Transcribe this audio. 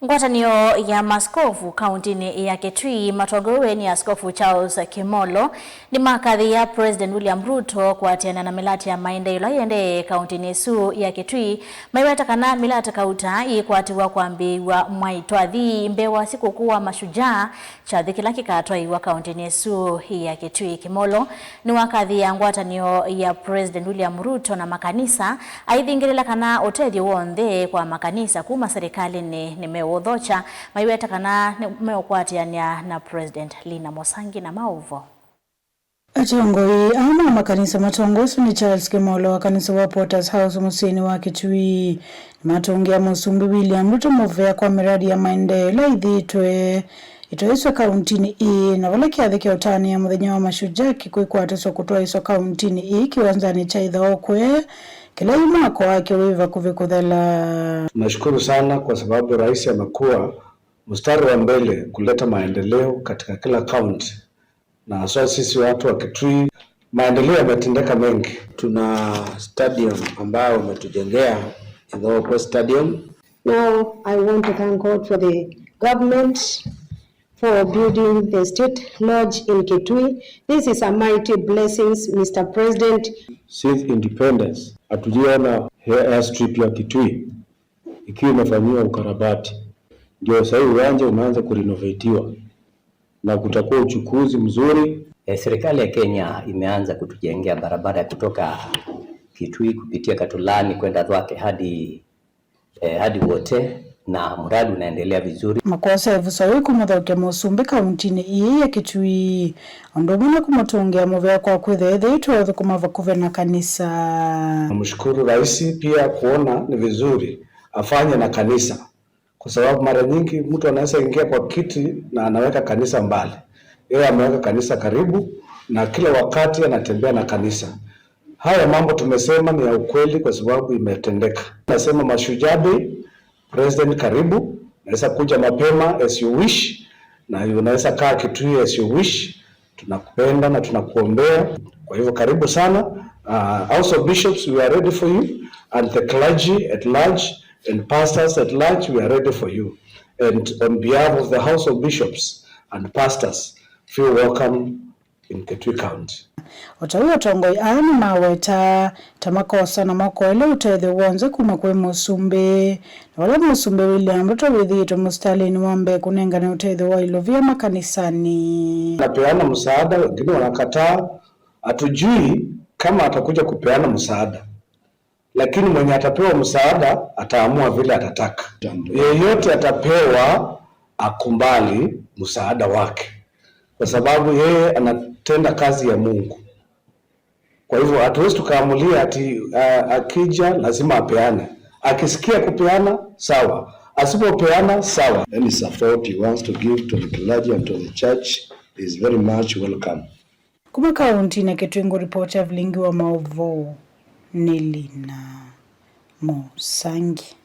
Ngwatanio ya maskofu kauntini ya Kitui matogoweni ya Askofu Charles Kimolo ni makadhi ya President William Ruto kuatiana na milati ya maendeleo yende kauntini su ya Kitui maiweta kana milata kauta ikwatiwa kwambiwa mwaitwathi mbewa siku kuwa mashujaa cha thikila kikatwaiwa kauntini su ya Kitui. Kimolo ni wakadhi ya ngwatanio ya President William Ruto na makanisa aithingirila kana uteithio wonthe kwa makanisa kuma serikali ni meodhocha maiweta kana meokwatiania na President Lina Mosangi na mauvo. Atongoi ama makanisa matongosu ni Charles Kimolo wa kanisa wa Porters House musini wa Kitui matongea Musumbi William Ruto movea kwa miradi ya maendeleo ithitwe itoiswa kauntini na wala kiathi kia utani ya muthenya wa mashujaa kikuikwatishwa kutoa iswa kauntini kiwanzani cha Ithaokwe kila mwako wake wiva kuvikuthela. Nashukuru sana kwa sababu rais amekuwa mstari wa mbele kuleta maendeleo katika kila kaunti, na hasa sisi watu wa Kitui maendeleo yametendeka mengi. Tuna stadium ambao umetujengea Ithaokwe Stadium. Now I want to thank God for the government for building the state lodge in Kitui. This is a mighty blessings, Mr. President. Since independence hatujiona airstrip ya Kitui ikiwa imefanyiwa ukarabati. Ndio sasa uwanja umeanza kurenovatiwa na kutakuwa uchukuzi mzuri. Serikali ya Kenya imeanza kutujengea barabara ya kutoka Kitui kupitia Katulani kwenda Thwake hadi Wote, na mradi unaendelea vizuri. Makosa ya vusawi kumathokia Musumbi kauntini ya Kitui ondomuna kumotongea movea kwa kwithethe itwathu kumava kuve na kanisa. Namshukuru rais pia kuona ni vizuri afanye na kanisa, kwa sababu mara nyingi mtu anaweza ingia kwa kiti na anaweka kanisa mbali. Yeye ameweka kanisa karibu na kila wakati anatembea na kanisa. Haya mambo tumesema ni ya ukweli kwa sababu imetendeka. Nasema Mashujaa Day, President karibu, unaweza kuja mapema as you wish, na unaweza kaa Kitui as you wish. Tunakupenda na tunakuombea. Kwa hivyo karibu sana. Also bishops, we are ready for you, and the clergy at large and pastors at large, we are ready for you. And on behalf of the House of Bishops and Pastors, feel welcome in Kitui County. Otawi tongoi ani maweta tamakosa na makoele uteithio wonze kuma kwi Musumbi na wala Musumbi William Ruto withito mustalini wambe kunengana uteithio wa ilovia makanisani. Napeana msaada, wengine wanakataa. Hatujui kama atakuja kupeana msaada, lakini mwenye atapewa msaada ataamua vile atataka. Yeyote atapewa akumbali msaada wake, kwa sababu yeye anatenda kazi ya Mungu. Kwa hivyo hatuwezi tukaamulia ati akija lazima apeane. Akisikia kupeana sawa, asipopeana sawa. Any support he wants to give to the clergy and to the church is very much welcome. Kuma kaunti na Kitui report ya Vlingi wa Maovo ni Lina Mosangi.